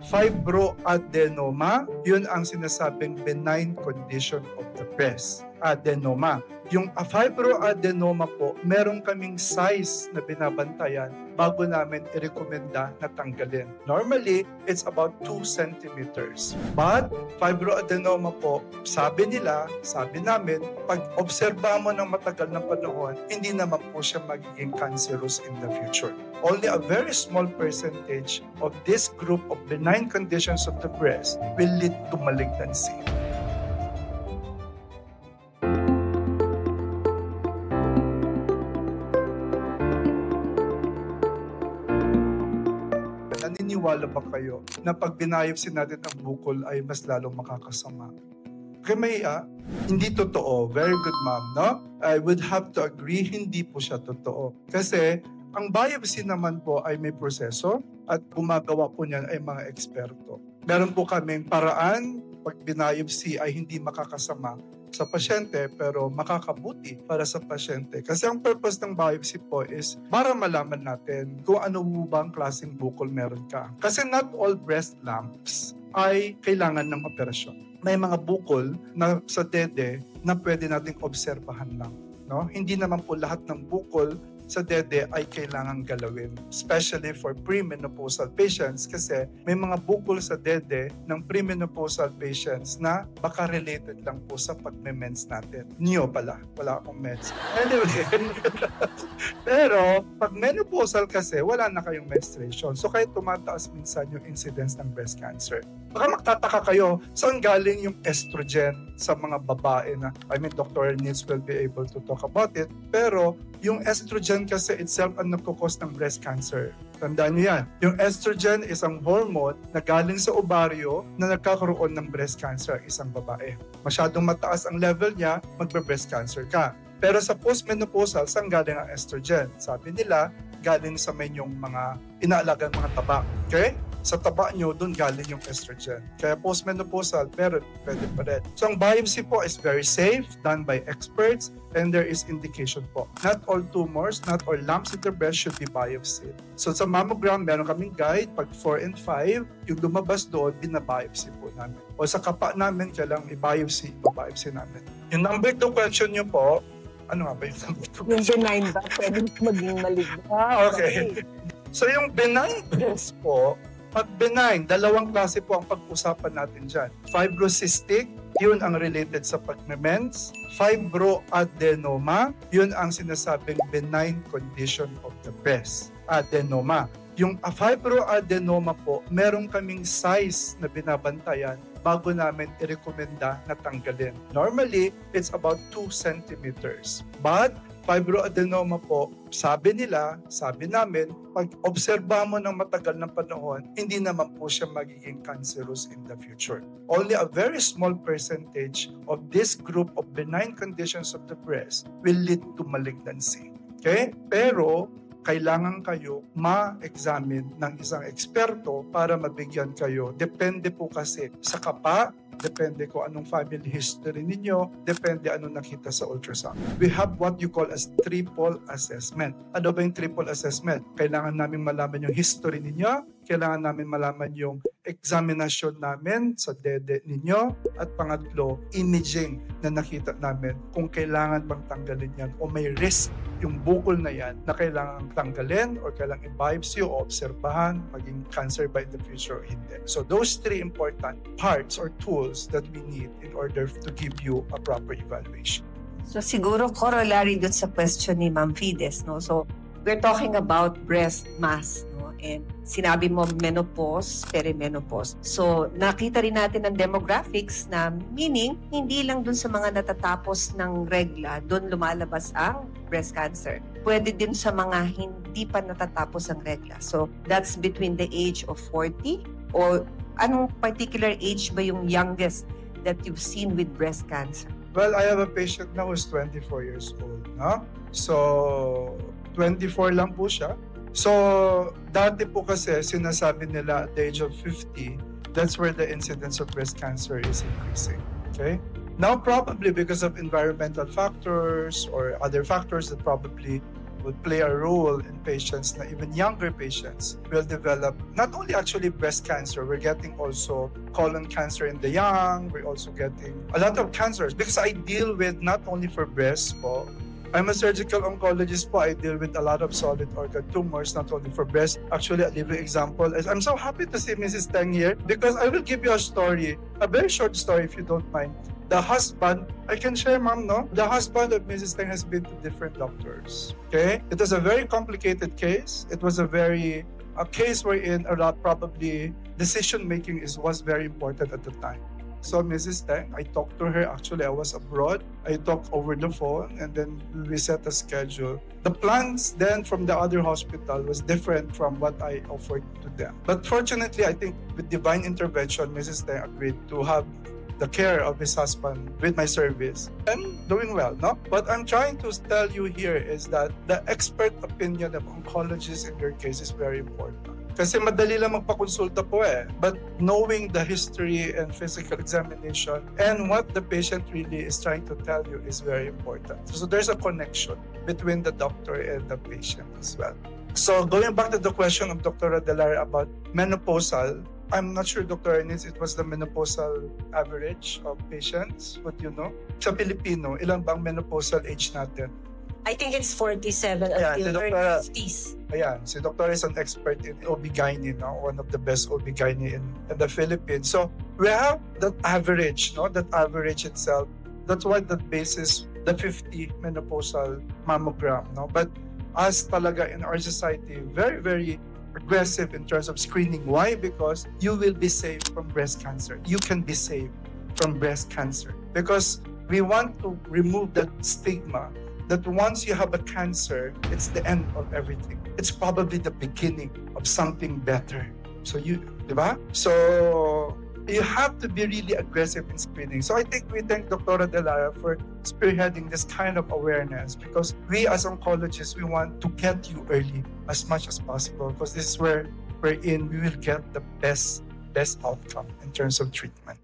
Fibroadenoma, yun ang sinasabing benign condition of the breast. Adenoma. Yung fibroadenoma po, meron kaming size na binabantayan bago namin i-recommenda na tanggalin. Normally, it's about 2 centimeters. But fibroadenoma po, sabi namin, pag obserba mo ng matagal na panahon, hindi naman po siya magiging cancerous in the future. Only a very small percentage of this group of benign conditions of the breast will lead to malignancy. Naniniwala ba kayo na pag binayopsi natin ang bukol ay mas lalong makakasama? Kaya hindi totoo. Very good, ma'am, no? I would have to agree, hindi po siya totoo. Kasi ang biopsy naman po ay may proseso at gumagawa po niyan ay mga eksperto. Meron po kaming paraan pag binayopsy ay hindi makakasama sa pasyente pero makakabuti para sa pasyente. Kasi ang purpose ng biopsy po is para malaman natin kung ano mo ba ang klaseng bukol meron ka. Kasi not all breast lumps ay kailangan ng operasyon. May mga bukol na sa dede na pwede nating obserbahan lang. No? Hindi naman po lahat ng bukol sa dede ay kailangang galawin. Especially for premenopausal patients kasi may mga bukol sa dede ng premenopausal patients na baka related lang po sa pagme-mens natin. Niyo pala, wala akong mens. Anyway, pero pag menopausal kasi, wala na kayong menstruation. So kaya tumataas minsan yung incidence ng breast cancer. Baka magtataka kayo, saan galing yung estrogen sa mga babae na, Dr. Nils will be able to talk about it, pero yung estrogen kasi itself ang nagkukos ng breast cancer. Tandaan niyo yan. Yung estrogen is ang hormone na galing sa ovaryo na nagkakaroon ng breast cancer isang babae. Masyadong mataas ang level niya, magbe-breast cancer ka. Pero sa postmenopausal, saan galing ang estrogen? Sabi nila, galing sa menyong mga inaalagang mga taba. Okay? Sa taba nyo, doon galing yung estrogen. Kaya postmenopausal, pero pwede pa rin. So ang biopsy po is very safe, done by experts, and there is indication po. Not all tumors, not all lumps in the breast should be biopsied. So sa mammogram, meron kaming guide, pag 4 and 5, yung lumabas doon, binabiopsy po namin. O sa kapa namin, kailangang i-biopsy namin. Yung number 2 question nyo po, ano nga ba yung number 2 question? Yung benign ba? Pwede maging maligno. Okay. So yung benign breast po, pag benign, dalawang klase po ang pag-usapan natin dyan. Fibrocystic, yun ang related sa pagme-mens. Fibroadenoma, yun ang sinasabing benign condition of the breast. Adenoma. Yung fibroadenoma po, meron kaming size na binabantayan bago namin i-recommenda na tanggalin. Normally, it's about 2 centimeters. But fibroadenoma po, sabi namin, pag obserba mo ng matagal na panahon, hindi naman po siya magiging cancerous in the future. Only a very small percentage of this group of benign conditions of the breast will lead to malignancy. Okay? Pero kailangan kayo ma-examine ng isang eksperto para mabigyan kayo. Depende po kasi sa kapa, depende kung anong family history ninyo, depende anong nakita sa ultrasound. We have what you call as triple assessment. Ano ba yung triple assessment? Kailangan namin malaman yung history ninyo, kailangan namin malaman yung examination namin sa dede ninyo, at pangatlo, imaging na nakita namin kung kailangan bang tanggalin yan o may risk yung bukol na yan na kailangan tanggalin or kailangan i-biopsy o obserbahan, maging cancer ba in the future o hindi. So those 3 important parts or tools that we need in order to give you a proper evaluation. So siguro corollary dun sa question ni Ma'am Fides, no? So we're talking about breast mass, no? And sinabi mo menopause, perimenopause. So nakita rin natin ang demographics na meaning hindi lang dun sa mga natatapos ng regla, dun lumalabas ang breast cancer. Pwede din sa mga hindi pa natatapos ang regla. So that's between the age of 40 or anong particular age ba yung youngest that you've seen with breast cancer? Well, I have a patient now who's 24 years old. No? So 24 lang po siya. So, dati po kasi sinasabi nila at the age of 50, that's where the incidence of breast cancer is increasing. Okay? Now, probably because of environmental factors or other factors that probably will play a role in patients, na even younger patients will develop not only actually breast cancer, we're getting also colon cancer in the young, we're also getting a lot of cancers because I deal with not only for breast po, I'm a surgical oncologist po. I deal with a lot of solid organ tumors, not only for breast. Actually, a living example is I'm so happy to see Mrs. Teng here because I will give you a story, a very short story if you don't mind. The husband, I can share, ma'am, no? The husband of Mrs. Teng has been to different doctors, okay? It was a very complicated case. It was a case wherein a lot probably decision-making was very important at the time. So Mrs. Teng, I talked to her. Actually, I was abroad. I talked over the phone and then we set a schedule. The plans then from the other hospital was different from what I offered to them. But fortunately, I think with divine intervention, Mrs. Teng agreed to have the care of his husband with my service. And doing well, no? What I'm trying to tell you here is that the expert opinion of oncologists in your case is very important. Kasi madali lang magpakonsulta po eh. But knowing the history and physical examination and what the patient really is trying to tell you is very important. So there's a connection between the doctor and the patient as well. So going back to the question of Dr. Adelara about menopausal, I'm not sure, Dr. Ernest, it was the menopausal average of patients. Would you know? Sa Pilipino, ilan bang menopausal age natin? I think it's 47 until early 50s. Ayan, si Dr. is an expert in OB-GYN, no? One of the best OB-GYN in the Philippines. So we have that average, no? That average itself. That's why that basis the 50 menopausal mammogram, no? But us talaga in our society, very, very aggressive in terms of screening. Why? Because you will be saved from breast cancer. You can be saved from breast cancer. Because we want to remove that stigma that once you have a cancer, it's the end of everything. It's probably the beginning of something better. So diba? So you have to be really aggressive in screening. So I think we thank Dr. Adelara for spearheading this kind of awareness because we as oncologists, we want to get you early as much as possible because this is where we will get the best outcome in terms of treatment.